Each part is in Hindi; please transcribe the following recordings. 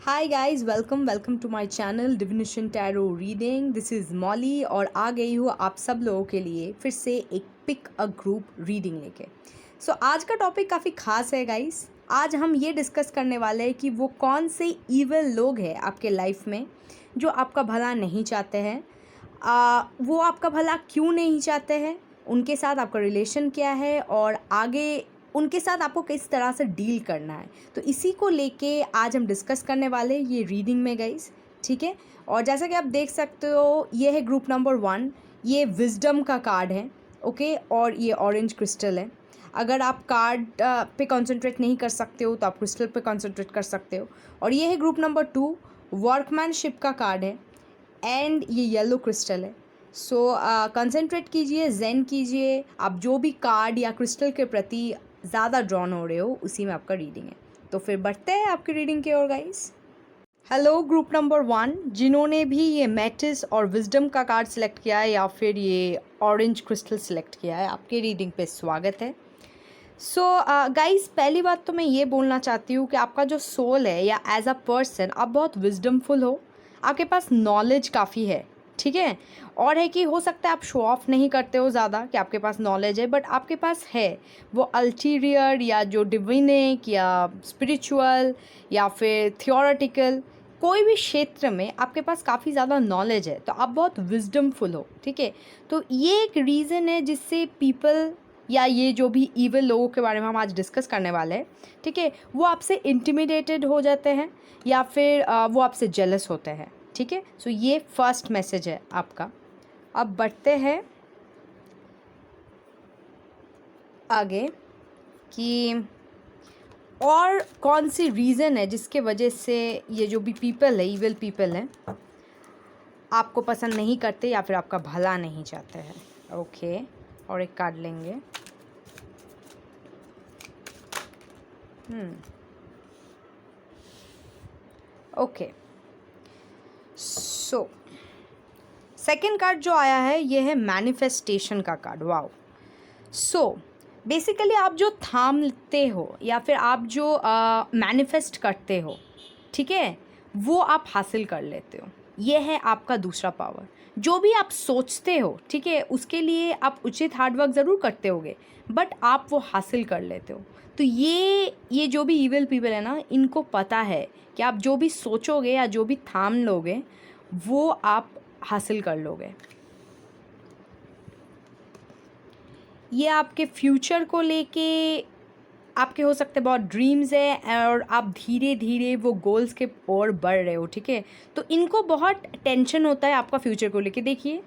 Hi guys, welcome to my channel divination tarot reading. This is Molly और आ गई हूँ आप सब लोगों के लिए फिर से एक पिक अ ग्रुप रीडिंग लेके। आज का टॉपिक काफ़ी ख़ास है गाइस। आज हम ये डिस्कस करने वाले हैं कि वो कौन से ईवल लोग हैं आपके लाइफ में जो आपका भला नहीं चाहते हैं। वो आपका भला क्यों नहीं चाहते हैं, उनके साथ आपका रिलेशन क्या है और आगे उनके साथ आपको किस तरह से डील करना है। तो इसी को लेके आज हम डिस्कस करने वाले ये रीडिंग में गाइस, ठीक है। और जैसा कि आप देख सकते हो ये है ग्रुप नंबर 1। ये विजडम का कार्ड है, ओके। और ये ऑरेंज क्रिस्टल है। अगर आप कार्ड पे कंसंट्रेट नहीं कर सकते हो तो आप क्रिस्टल पे कंसंट्रेट कर सकते हो। और ये है ग्रुप नंबर 2, वर्कमैनशिप का कार्ड है एंड ये येलो क्रिस्टल है। कंसंट्रेट कीजिए, जेन कीजिए। आप जो भी कार्ड या क्रिस्टल के प्रति ज़्यादा ड्रॉन हो रहे हो उसी में आपका रीडिंग है। तो फिर बढ़ते हैं आपकी रीडिंग की ओर गाइस। हेलो ग्रुप नंबर 1, जिन्होंने भी ये मैटिस और विजडम का कार्ड सिलेक्ट किया है या फिर ये ऑरेंज क्रिस्टल सिलेक्ट किया है, आपके रीडिंग पे स्वागत है। गाइस, पहली बात तो मैं ये बोलना चाहती हूँ कि आपका जो सोल है या एज अ पर्सन आप बहुत विजडमफुल हो। आपके पास नॉलेज काफ़ी है, ठीक है। और है कि हो सकता है आप शो ऑफ नहीं करते हो ज़्यादा कि आपके पास नॉलेज है, बट आपके पास है वो अल्टीरियर या जो डिविनिक या स्पिरिचुअल या फिर थियोरेटिकल कोई भी क्षेत्र में आपके पास काफ़ी ज़्यादा नॉलेज है, तो आप बहुत विजडमफुल हो, ठीक है। तो ये एक रीज़न है जिससे पीपल या ये जो भी ईविल लोगों के बारे में हम आज डिस्कस करने वाले हैं, ठीक है, वो आपसे इंटिमिडेटेड हो जाते हैं या फिर वो आपसे जेलस होते हैं, ठीक है। ये फर्स्ट मैसेज है आपका। अब बढ़ते हैं आगे कि और कौन सी रीज़न है जिसके वजह से ये जो भी पीपल है, ईविल पीपल हैं, आपको पसंद नहीं करते या फिर आपका भला नहीं चाहते हैं। ओके, और एक कार्ड लेंगे। ओके, सेकंड कार्ड जो आया है ये है मैनिफेस्टेशन का कार्ड। वाओ। बेसिकली आप जो थामते हो या फिर आप जो मैनिफेस्ट करते हो, ठीक है, वो आप हासिल कर लेते हो। ये है आपका दूसरा पावर। जो भी आप सोचते हो, ठीक है, उसके लिए आप उचित हार्डवर्क ज़रूर करते होगे, बट आप वो हासिल कर लेते हो। तो ये जो भी ईविल पीपल है ना, इनको पता है कि आप जो भी सोचोगे या जो भी थाम लोगे वो आप हासिल कर लोगे। ये आपके फ्यूचर को लेके आपके हो सकते बहुत ड्रीम्स है और आप धीरे धीरे वो गोल्स के ओर बढ़ रहे हो, ठीक है। तो इनको बहुत टेंशन होता है आपका फ्यूचर को लेके। देखिए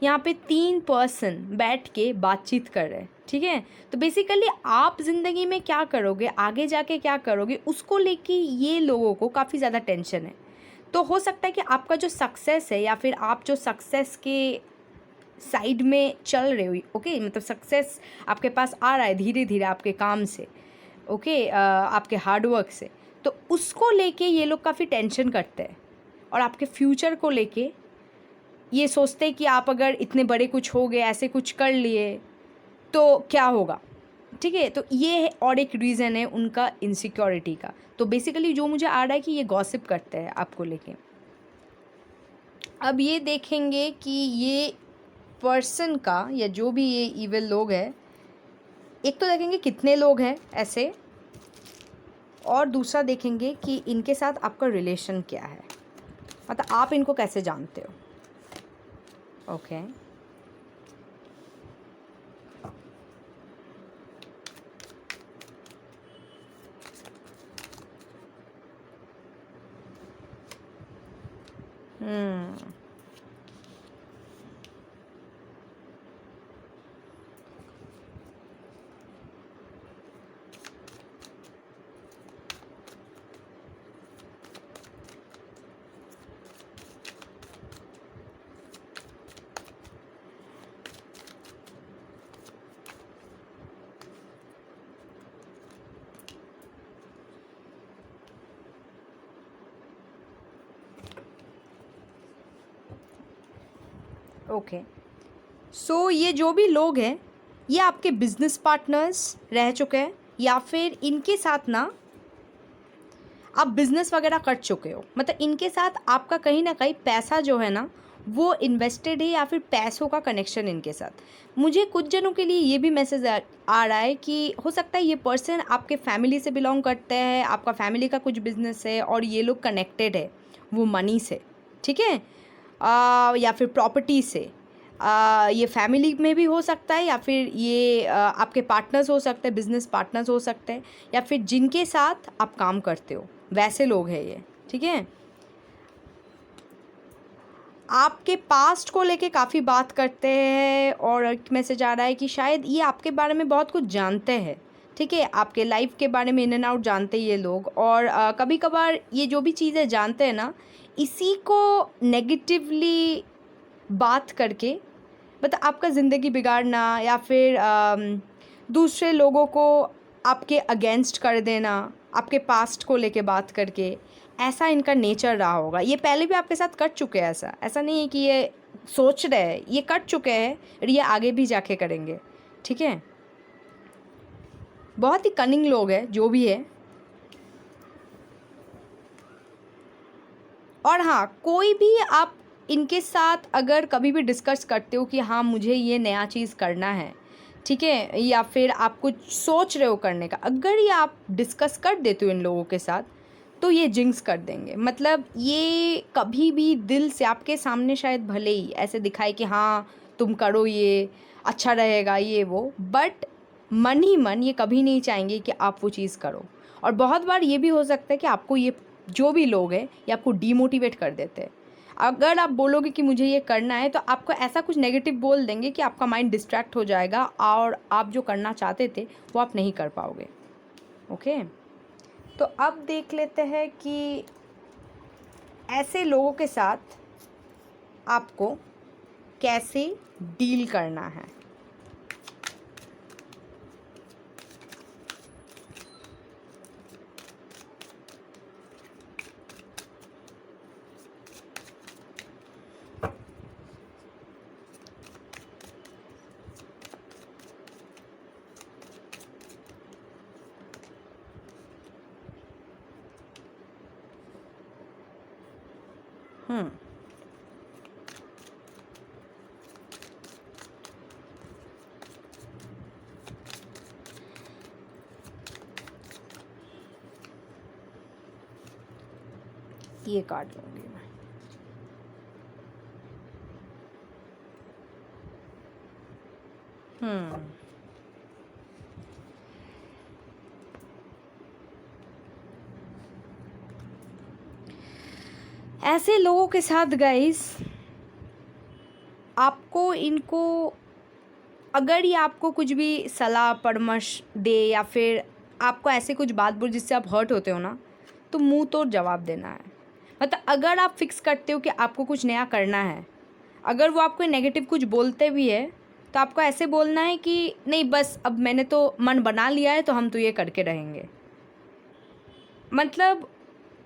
यहाँ पे 3 पर्सन बैठ के बातचीत कर रहे हैं, ठीक है। तो बेसिकली आप ज़िंदगी में क्या करोगे, आगे जाके क्या करोगे, उसको लेके ये लोगों को काफ़ी ज़्यादा टेंशन है। तो हो सकता है कि आपका जो सक्सेस है या फिर आप जो सक्सेस के साइड में चल रहे हो, ओके, मतलब सक्सेस आपके पास आ रहा है धीरे धीरे आपके काम से, ओके, आपके हार्डवर्क से, तो उसको लेके ये लोग काफ़ी टेंशन करते हैं। और आपके फ्यूचर को लेके ये सोचते हैं कि आप अगर इतने बड़े कुछ हो गए, ऐसे कुछ कर लिए तो क्या होगा, ठीक है। तो ये है और एक रीज़न है उनका इनसिक्योरिटी का। तो बेसिकली जो मुझे आ रहा है कि ये गॉसिप करते हैं आपको लेके। अब ये देखेंगे कि ये पर्सन का या जो भी ये ईविल लोग हैं, एक तो देखेंगे कितने लोग हैं ऐसे, और दूसरा देखेंगे कि इनके साथ आपका रिलेशन क्या है, मतलब आप इनको कैसे जानते हो। Okay, okay. ये जो भी लोग हैं ये आपके बिजनेस पार्टनर्स रह चुके हैं या फिर इनके साथ ना आप बिज़नेस वगैरह कर चुके हो, मतलब इनके साथ आपका कहीं ना कहीं पैसा जो है ना वो इन्वेस्टेड है, या फिर पैसों का कनेक्शन इनके साथ। मुझे कुछ जनों के लिए ये भी मैसेज आ रहा है कि हो सकता है ये पर्सन आपके फैमिली से बिलोंग करते हैं, आपका फैमिली का कुछ बिजनेस है और ये लोग कनेक्टेड है वो मनी से, ठीक है, या फिर प्रॉपर्टी से। ये फैमिली में भी हो सकता है, या फिर ये आपके पार्टनर्स हो सकते हैं, बिजनेस पार्टनर्स हो सकते हैं, या फिर जिनके साथ आप काम करते हो वैसे लोग हैं ये, ठीक है। आपके पास्ट को लेके काफ़ी बात करते हैं, और एक मैसेज आ रहा है कि शायद ये आपके बारे में बहुत कुछ जानते हैं, ठीक है, आपके लाइफ के बारे में इन एंड आउट जानते हैं ये लोग। और कभी कभार ये जो भी चीज़ें जानते हैं ना, इसी को नेगेटिवली बात करके मतलब आपका ज़िंदगी बिगाड़ना, या फिर दूसरे लोगों को आपके अगेंस्ट कर देना, आपके पास्ट को लेके बात करके, ऐसा इनका नेचर रहा होगा। ये पहले भी आपके साथ कर चुके हैं, ऐसा नहीं है कि ये सोच रहे हैं, ये कर चुके हैं और ये आगे भी जाके करेंगे, ठीक है। बहुत ही कनिंग लोग हैं जो भी है। और हाँ, कोई भी आप इनके साथ अगर कभी भी डिस्कस करते हो कि हाँ मुझे ये नया चीज़ करना है, ठीक है, या फिर आप कुछ सोच रहे हो करने का, अगर ये आप डिस्कस कर देते हो इन लोगों के साथ, तो ये जिंक्स कर देंगे। मतलब ये कभी भी दिल से आपके सामने शायद भले ही ऐसे दिखाए कि हाँ तुम करो, ये अच्छा रहेगा ये वो, बट मन ही मन ये कभी नहीं चाहेंगे कि आप वो चीज़ करो। और बहुत बार ये भी हो सकता है कि आपको ये जो भी लोग हैं ये आपको डीमोटिवेट कर देते हैं। अगर आप बोलोगे कि मुझे ये करना है, तो आपको ऐसा कुछ नेगेटिव बोल देंगे कि आपका माइंड डिस्ट्रैक्ट हो जाएगा और आप जो करना चाहते थे वो आप नहीं कर पाओगे। ओके, तो अब देख लेते हैं कि ऐसे लोगों के साथ आपको कैसे डील करना है। ये कार्ड लूँगी मैं। ऐसे लोगों के साथ गाइस, आपको इनको, अगर ये आपको कुछ भी सलाह परामर्श दे, या फिर आपको ऐसे कुछ बात बोल जिससे आप हर्ट होते हो ना, तो मुंह तोड़ जवाब देना है। मतलब अगर आप फिक्स करते हो कि आपको कुछ नया करना है, अगर वो आपको नेगेटिव कुछ बोलते भी है, तो आपको ऐसे बोलना है कि नहीं बस अब मैंने तो मन बना लिया है, तो हम तो ये करके रहेंगे। मतलब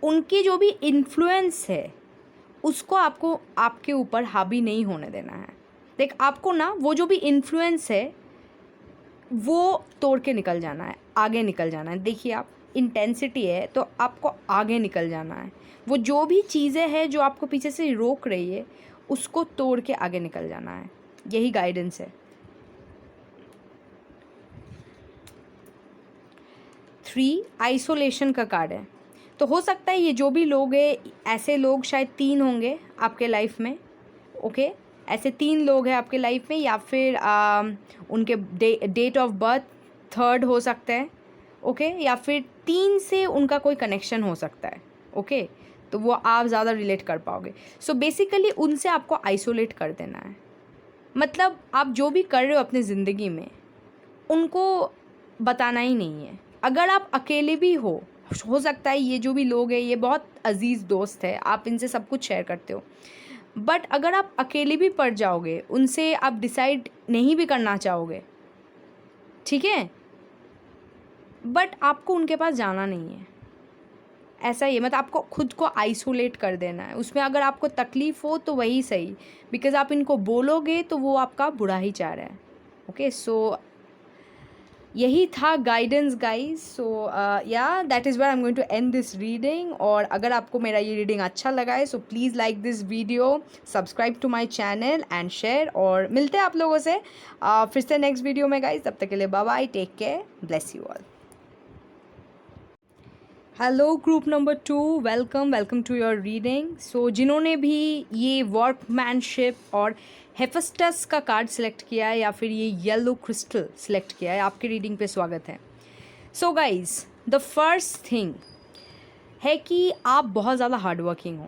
उनकी जो भी इन्फ्लुएंस है उसको आपको आपके ऊपर हावी नहीं होने देना है। देख, आपको ना वो जो भी इन्फ्लुएंस है वो तोड़ के निकल जाना है, आगे निकल जाना है। देखिए, आप इंटेंसिटी है तो आपको आगे निकल जाना है। वो जो भी चीज़ें हैं जो आपको पीछे से रोक रही है उसको तोड़ के आगे निकल जाना है, यही गाइडेंस है। 3 आइसोलेशन का कार्ड है। तो हो सकता है ये जो भी लोग हैं, ऐसे लोग शायद 3 होंगे आपके लाइफ में। ओके, ऐसे 3 लोग हैं आपके लाइफ में, या फिर उनके डेट ऑफ बर्थ 3rd हो सकता है। ओके, या फिर 3 से उनका कोई कनेक्शन हो सकता है। ओके, तो वो आप ज़्यादा रिलेट कर पाओगे। सो बेसिकली उनसे आपको आइसोलेट कर देना है। मतलब आप जो भी कर रहे हो अपनी ज़िंदगी में उनको बताना ही नहीं है। अगर आप अकेले भी हो सकता है ये जो भी लोग हैं ये बहुत अजीज़ दोस्त है, आप इनसे सब कुछ शेयर करते हो, बट अगर आप अकेले भी पड़ जाओगे, उनसे आप डिसाइड नहीं भी करना चाहोगे, ठीक है, बट आपको उनके पास जाना नहीं है। ऐसा ही है, मतलब आपको खुद को आइसोलेट कर देना है। उसमें अगर आपको तकलीफ़ हो तो वही सही, बिकॉज़ आप इनको बोलोगे तो वो आपका बुरा ही चाह रहा है। ओके, सो यही था गाइडेंस गाइस. सो या that is where I am going to end this reading. और अगर आपको मेरा ये रीडिंग अच्छा लगा है so please like this video, subscribe to my channel and share. और मिलते हैं आप लोगों से फिर से नेक्स्ट वीडियो में गाइस. तब तक के लिए bye bye, take care, bless you all. Hello group number 2, welcome to your reading. So जिन्होंने भी ये वर्कमैनशिप और हेफेस्टस का कार्ड सेलेक्ट किया है या फिर ये येलो क्रिस्टल सेलेक्ट किया है, आपकी रीडिंग पे स्वागत है. So guys, the first thing है कि आप बहुत ज़्यादा हार्ड वर्किंग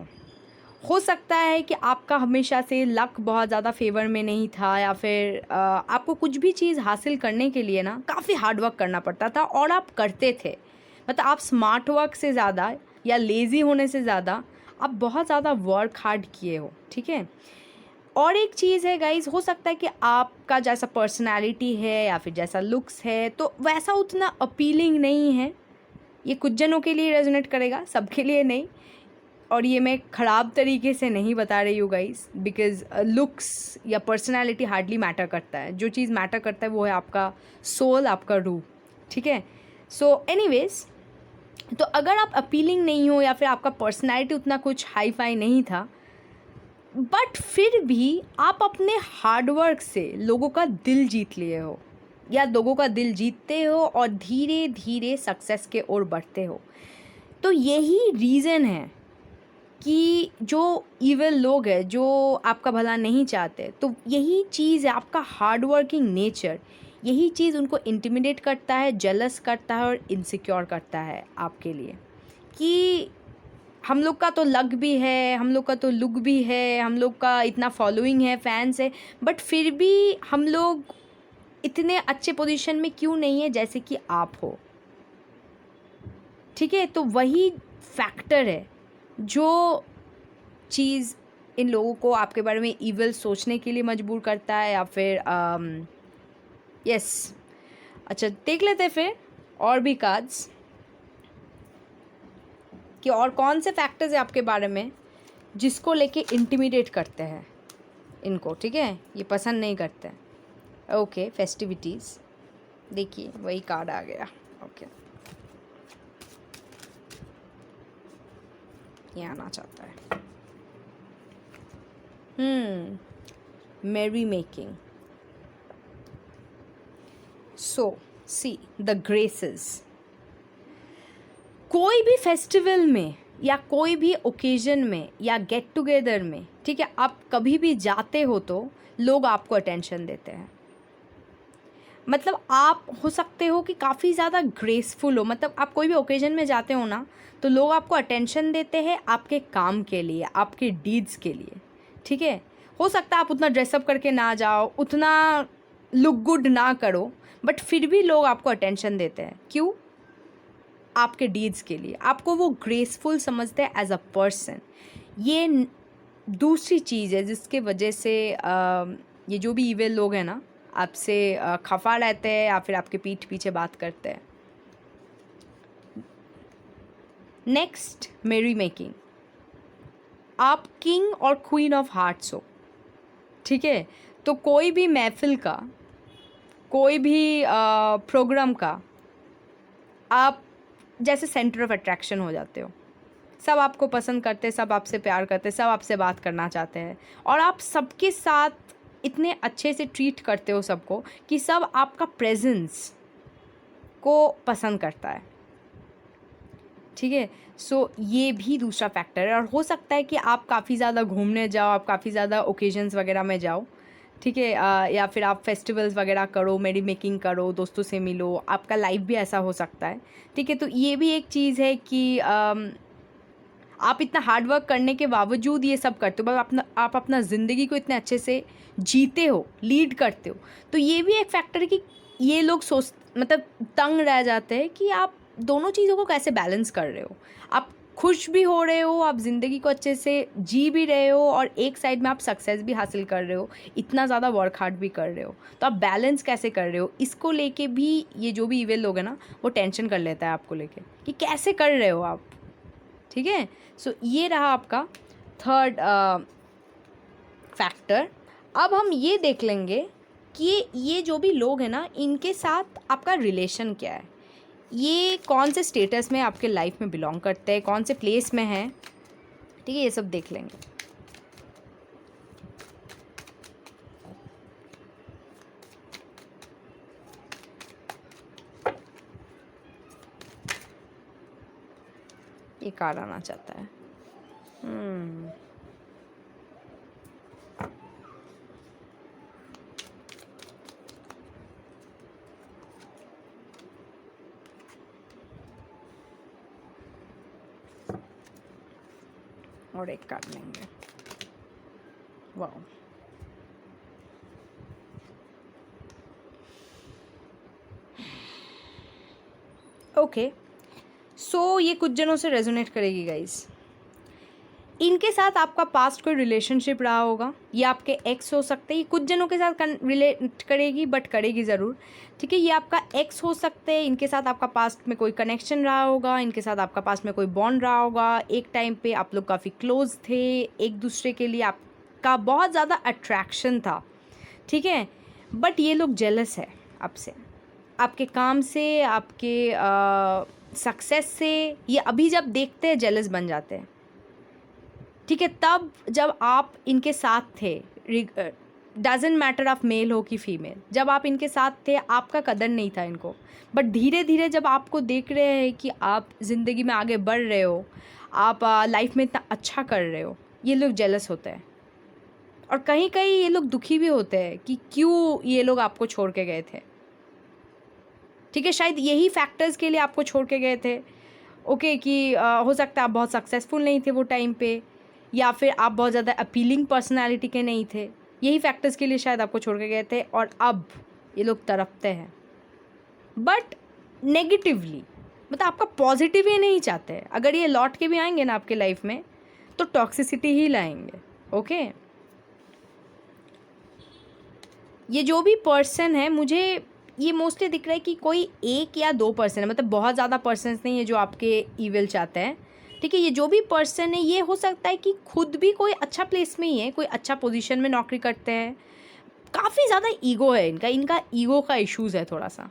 हो सकता है कि आपका हमेशा से लक बहुत ज़्यादा फेवर में नहीं था, या फिर आपको कुछ भी चीज़ हासिल करने के लिए ना काफ़ी हार्ड वर्क करना पड़ता था और आप करते थे. मतलब आप स्मार्ट वर्क से ज़्यादा या लेज़ी होने से ज़्यादा आप बहुत ज़्यादा वर्क हार्ड किए हो. ठीक है. और एक चीज़ है गाइज, हो सकता है कि आपका जैसा पर्सनालिटी है या फिर जैसा लुक्स है तो वैसा उतना अपीलिंग नहीं है. ये कुछ जनों के लिए रेजोनेट करेगा, सबके लिए नहीं. और ये मैं ख़राब तरीके से नहीं बता रही हूँ गाइज, बिकॉज लुक्स या पर्सनालिटी हार्डली मैटर करता है. जो चीज़ मैटर करता है वो है आपका सोल, आपका रूह. ठीक है. सो एनीवेज, तो अगर आप अपीलिंग नहीं हो या फिर आपका पर्सनैलिटी उतना कुछ हाई फाई नहीं था, बट फिर भी आप अपने हार्डवर्क से लोगों का दिल जीत लिए हो या लोगों का दिल जीतते हो और धीरे धीरे सक्सेस के ओर बढ़ते हो. तो यही रीज़न है कि जो इविल लोग हैं, जो आपका भला नहीं चाहते, तो यही चीज़ है आपका हार्डवर्किंग नेचर. यही चीज़ उनको इंटिमिडेट करता है, जेलस करता है और इनसिक्योर करता है आपके लिए कि हम लोग का तो लक भी है, हम लोग का तो लुक भी है, हम लोग का इतना फॉलोइंग है, फैंस है, बट फिर भी हम लोग इतने अच्छे पोजीशन में क्यों नहीं है जैसे कि आप हो. ठीक है. तो वही फैक्टर है जो चीज़ इन लोगों को आपके बारे में इविल सोचने के लिए मजबूर करता है या फिर यस. अच्छा, देख लेते हैं फिर और भी कार्ड्स कि और कौन से फैक्टर्स है आपके बारे में जिसको लेके इंटिमिडेट करते हैं इनको. ठीक है. ये पसंद नहीं करते. Okay, festivities. देखिए वही कार्ड आ गया. ओके, ये आना चाहता है. मेरी making. So see the graces. कोई भी फेस्टिवल में या कोई भी ओकेजन में या गेट टुगेदर में, ठीक है, आप कभी भी जाते हो तो लोग आपको अटेंशन देते हैं. मतलब आप हो सकते हो कि काफ़ी ज़्यादा ग्रेसफुल हो, मतलब आप कोई भी ओकेजन में जाते हो ना तो लोग आपको अटेंशन देते हैं आपके काम के लिए, आपके डीड्स के लिए. ठीक है. हो सकता है आप उतना ड्रेसअप करके ना जाओ, उतना लुक गुड ना करो, बट फिर भी लोग आपको अटेंशन देते हैं. क्यों? आपके डीड्स के लिए. आपको वो ग्रेसफुल समझते हैं एज अ पर्सन. ये दूसरी चीज़ है जिसके वजह से ये जो भी इविल लोग हैं ना आपसे खफा रहते हैं या फिर आपके पीठ पीछे बात करते हैं. नेक्स्ट, मेरी मेकिंग. आप किंग और क्वीन ऑफ हार्ट्स हो. ठीक है. तो कोई भी महफिल का, कोई भी प्रोग्राम का आप जैसे सेंटर ऑफ अट्रैक्शन हो जाते हो. सब आपको पसंद करते हैं, सब आपसे प्यार करते हैं, सब आपसे बात करना चाहते हैं और आप सबके साथ इतने अच्छे से ट्रीट करते हो सबको कि सब आपका प्रेजेंस को पसंद करता है. ठीक है. सो ये भी दूसरा फैक्टर है. और हो सकता है कि आप काफ़ी ज़्यादा घूमने जाओ, आप काफ़ी ज़्यादा ओकेजन्स वगैरह में जाओ. ठीक है. या फिर आप फेस्टिवल्स वगैरह करो, मेरी मेकिंग करो, दोस्तों से मिलो, आपका लाइफ भी ऐसा हो सकता है. ठीक है. तो ये भी एक चीज़ है कि आप इतना हार्ड वर्क करने के बावजूद ये सब करते हो, बस आप अपना ज़िंदगी को इतने अच्छे से जीते हो, लीड करते हो. तो ये भी एक फैक्टर है कि ये लोग मतलब तंग रह जाते हैं कि आप दोनों चीज़ों को कैसे बैलेंस कर रहे हो. आप खुश भी हो रहे हो, आप ज़िंदगी को अच्छे से जी भी रहे हो और एक साइड में आप सक्सेस भी हासिल कर रहे हो, इतना ज़्यादा वर्क हार्ड भी कर रहे हो. तो आप बैलेंस कैसे कर रहे हो, इसको लेके भी ये जो भी इविल लोग हैं ना वो टेंशन कर लेता है आपको लेके कि कैसे कर रहे हो आप. ठीक है. सो ये रहा आपका थर्ड फैक्टर. अब हम ये देख लेंगे कि ये जो भी लोग हैं ना, इनके साथ आपका रिलेशन क्या है, ये कौन से स्टेटस में आपके लाइफ में बिलोंग करते हैं, कौन से प्लेस में हैं, ठीक है, ये सब देख लेंगे। ये कार्ड आना चाहता है। और एक कार्ड लेंगे। वाह, ओके, सो ये कुछ जनों से रेजोनेट करेगी गाइस। इनके साथ आपका पास्ट कोई रिलेशनशिप रहा होगा, ये आपके एक्स हो सकते हैं, ये कुछ जनों के साथ रिलेट करेगी, बट करेगी ज़रूर, ठीक है। ये आपका एक्स हो सकते हैं, इनके साथ आपका पास्ट में कोई कनेक्शन रहा होगा, इनके साथ आपका पास्ट में कोई बॉन्ड रहा होगा, एक टाइम पे आप लोग काफ़ी क्लोज थे, एक दूसरे के लिए आपका बहुत ज़्यादा अट्रैक्शन था, ठीक है। बट ये लोग जेलस है आपसे, आपके काम से, आपके सक्सेस से, ये अभी जब देखते हैं जेलस बन जाते हैं, ठीक है। तब जब आप इनके साथ थे, डजेंट मैटर ऑफ मेल हो कि फीमेल, जब आप इनके साथ थे आपका कदर नहीं था इनको, बट धीरे धीरे जब आपको देख रहे हैं कि आप ज़िंदगी में आगे बढ़ रहे हो, आप लाइफ में इतना अच्छा कर रहे हो, ये लोग जेलस होते हैं। और कहीं कहीं ये लोग दुखी भी होते हैं कि क्यों ये लोग आपको छोड़ के गए थे, ठीक है। शायद यही फैक्टर्स के लिए आपको छोड़ के गए थे, ओके, कि हो सकता है आप बहुत सक्सेसफुल नहीं थे वो टाइम पे, या फिर आप बहुत ज़्यादा अपीलिंग पर्सनालिटी के नहीं थे, यही फैक्टर्स के लिए शायद आपको छोड़ के गए थे। और अब ये लोग तड़पते हैं, बट नेगेटिवली, मतलब आपका पॉजिटिव ही नहीं चाहते हैं। अगर ये लौट के भी आएंगे ना आपके लाइफ में, तो टॉक्सिसिटी ही लाएंगे, ओके। ये जो भी पर्सन है, मुझे ये मोस्टली दिख रहा है कि कोई एक या दो पर्सन है, मतलब बहुत ज़्यादा पर्सन्स नहीं है जो आपके ईविल चाहते हैं, ठीक है। ये जो भी पर्सन है, ये हो सकता है कि खुद भी कोई अच्छा प्लेस में ही है, कोई अच्छा पोजीशन में नौकरी करते हैं, काफ़ी ज़्यादा ईगो है इनका, इनका ईगो का इश्यूज़ है थोड़ा सा,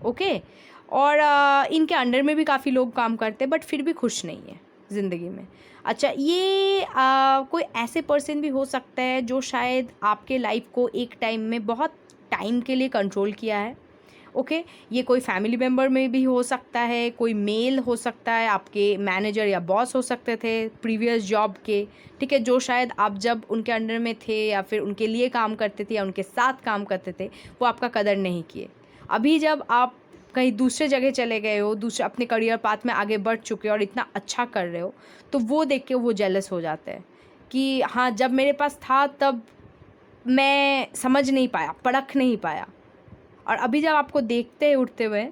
ओके। और इनके अंडर में भी काफ़ी लोग काम करते हैं, बट फिर भी खुश नहीं है ज़िंदगी में। अच्छा, ये कोई ऐसे पर्सन भी हो सकता है जो शायद आपके लाइफ को एक टाइम में बहुत टाइम के लिए कंट्रोल किया है, ओके। ये कोई फैमिली मेम्बर में भी हो सकता है, कोई मेल हो सकता है, आपके मैनेजर या बॉस हो सकते थे प्रीवियस जॉब के, ठीक है, जो शायद आप जब उनके अंडर में थे या फिर उनके लिए काम करते थे या उनके साथ काम करते थे, वो आपका कदर नहीं किए। अभी जब आप कहीं दूसरे जगह चले गए हो, दूसरे अपने करियर पाथ में आगे बढ़ चुके हो और इतना अच्छा कर रहे हो, तो वो देख के वो जेलस हो जाते हैं कि हाँ, जब मेरे पास था तब मैं समझ नहीं पाया, परख नहीं पाया, और अभी जब आपको देखते हैं उठते हुए,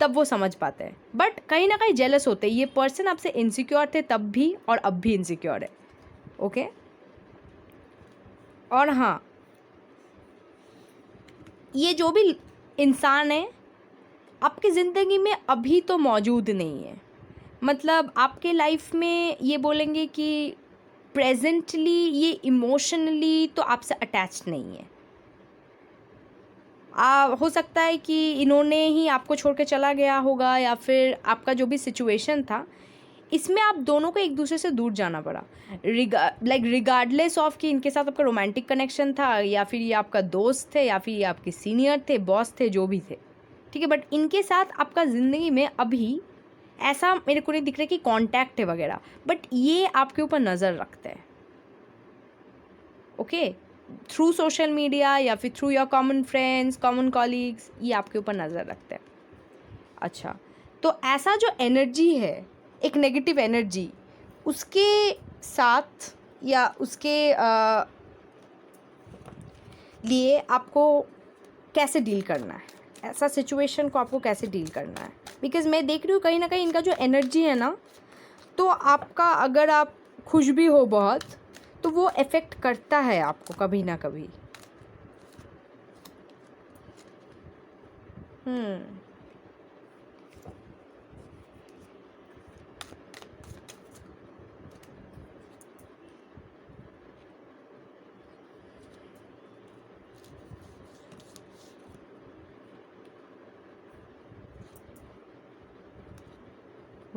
तब वो समझ पाते हैं। बट कहीं ना कहीं जेलस होते हैं। ये पर्सन आपसे इनसिक्योर थे तब भी और अब भी इनसिक्योर है, ओके। और हाँ, ये जो भी इंसान है आपकी ज़िंदगी में अभी तो मौजूद नहीं है, मतलब आपके लाइफ में ये बोलेंगे कि प्रेजेंटली ये इमोशनली तो आपसे अटैच्ड नहीं है। हो सकता है कि इन्होंने ही आपको छोड़ के चला गया होगा, या फिर आपका जो भी सिचुएशन था, इसमें आप दोनों को एक दूसरे से दूर जाना पड़ा, रिगार्डलेस ऑफ कि इनके साथ आपका रोमांटिक कनेक्शन था, या फिर ये आपका दोस्त थे, या फिर ये आपके सीनियर थे, बॉस थे, जो भी थे, ठीक है। बट इनके साथ आपका ज़िंदगी में अभी ऐसा मेरे को नहीं दिख रहा कि कांटेक्ट है वगैरह, बट ये आपके ऊपर नज़र रखते हैं, ओके, थ्रू सोशल मीडिया या फिर through your common friends, common colleagues, ये आपके ऊपर नज़र रखते हैं। अच्छा, तो ऐसा जो एनर्जी है, एक नेगेटिव एनर्जी, उसके साथ या उसके लिए आपको कैसे डील करना है, ऐसा सिचुएशन को आपको कैसे डील करना है। बिकॉज़ मैं देख रही हूँ कहीं ना कहीं इनका जो एनर्जी है ना, तो आपका, अगर आप खुश भी हो बहुत, तो वो इफ़ेक्ट करता है आपको कभी ना कभी।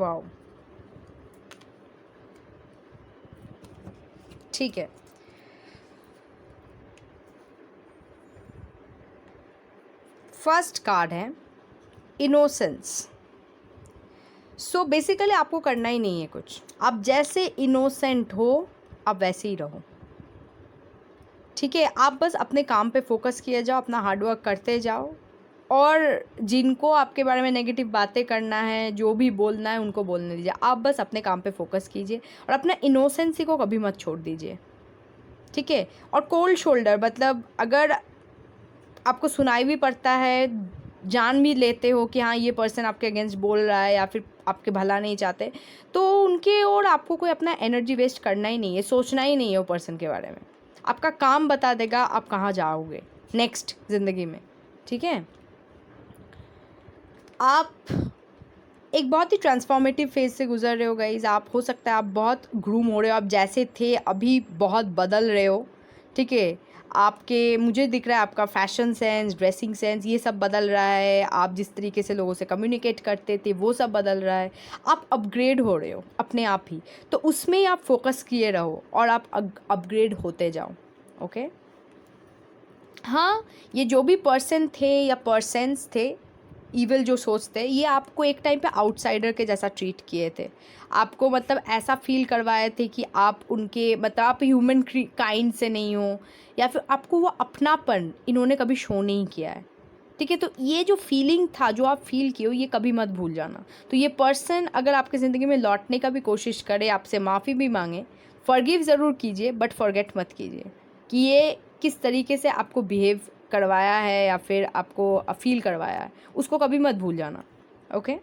वाओ, ठीक है। फर्स्ट कार्ड है इनोसेंस। सो बेसिकली आपको करना ही नहीं है कुछ, आप जैसे इनोसेंट हो आप वैसे ही रहो, ठीक है। आप बस अपने काम पे फोकस किए जाओ, अपना हार्डवर्क करते जाओ, और जिनको आपके बारे में नेगेटिव बातें करना है, जो भी बोलना है उनको बोलने दीजिए। आप बस अपने काम पे फोकस कीजिए और अपना इनोसेंसी को कभी मत छोड़ दीजिए, ठीक है। और कोल्ड शोल्डर मतलब अगर आपको सुनाई भी पड़ता है, जान भी लेते हो कि हाँ ये पर्सन आपके अगेंस्ट बोल रहा है या फिर आपके भला नहीं चाहते, तो उनके और आपको कोई अपना एनर्जी वेस्ट करना ही नहीं है, सोचना ही नहीं है वो पर्सन के बारे में। आपका काम बता देगा आप कहाँ जाओगे नेक्स्ट ज़िंदगी में, ठीक है। आप एक बहुत ही ट्रांसफॉर्मेटिव फेज से गुजर रहे हो गाइज। आप हो सकता है आप बहुत ग्रूम हो रहे हो, आप जैसे थे अभी बहुत बदल रहे हो, ठीक है। आपके मुझे दिख रहा है आपका फैशन सेंस, ड्रेसिंग सेंस, ये सब बदल रहा है। आप जिस तरीके से लोगों से कम्युनिकेट करते थे वो सब बदल रहा है। आप अपग्रेड हो रहे हो अपने आप ही, तो उसमें ही आप फोकस किए रहो और आप अपग्रेड होते जाओ, ओके। हाँ, ये जो भी पर्सन थे या पर्सन्स थे ईविल जो सोचते हैं, ये आपको एक टाइम पे आउटसाइडर के जैसा ट्रीट किए थे। आपको मतलब ऐसा फील करवाए थे कि आप उनके मतलब आप ह्यूमन काइंड से नहीं हो, या फिर आपको वो अपनापन इन्होंने कभी शो नहीं किया है, ठीक है। तो ये जो फीलिंग था जो आप फील किए हो, ये कभी मत भूल जाना। तो ये पर्सन अगर आपकी ज़िंदगी में लौटने का भी कोशिश करे, आपसे माफ़ी भी मांगे, फॉरगिव ज़रूर कीजिए बट फॉरगेट मत कीजिए कि ये किस तरीके से आपको बिहेव करवाया है या फिर आपको फील करवाया है, उसको कभी मत भूल जाना, ओके।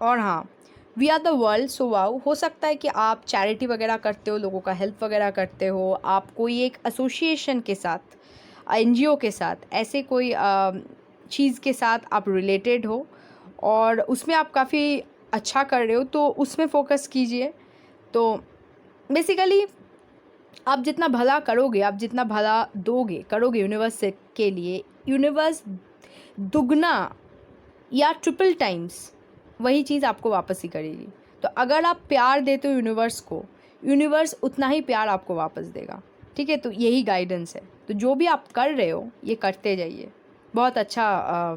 और हाँ, we are the world, so wow. हो सकता है कि आप चैरिटी वगैरह करते हो, लोगों का हेल्प वगैरह करते हो, आप कोई एक एसोसिएशन के साथ, एनजीओ के साथ, ऐसे कोई चीज़ के साथ आप रिलेटेड हो और उसमें आप काफ़ी अच्छा कर रहे हो, तो उसमें फोकस कीजिए। तो बेसिकली आप जितना भला करोगे, आप जितना भला दोगे करोगे यूनिवर्स के लिए, यूनिवर्स दुगना या ट्रिपल टाइम्स वही चीज़ आपको वापस ही करेगी। तो अगर आप प्यार देते हो यूनिवर्स को, यूनिवर्स उतना ही प्यार आपको वापस देगा, ठीक है। तो यही गाइडेंस है। तो जो भी आप कर रहे हो ये करते जाइए। बहुत अच्छा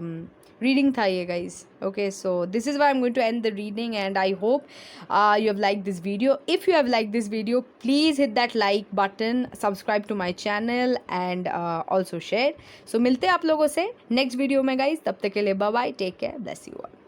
रीडिंग था ये guys, okay. So this is why I am going to end the reading and I hope you have liked this video. If you have liked this video, please hit that like button, subscribe to my channel and also share. So मिलते हैं आप लोगों से नेक्स्ट वीडियो में गाइज, तब तक के लिए bye bye, take care, bless you all.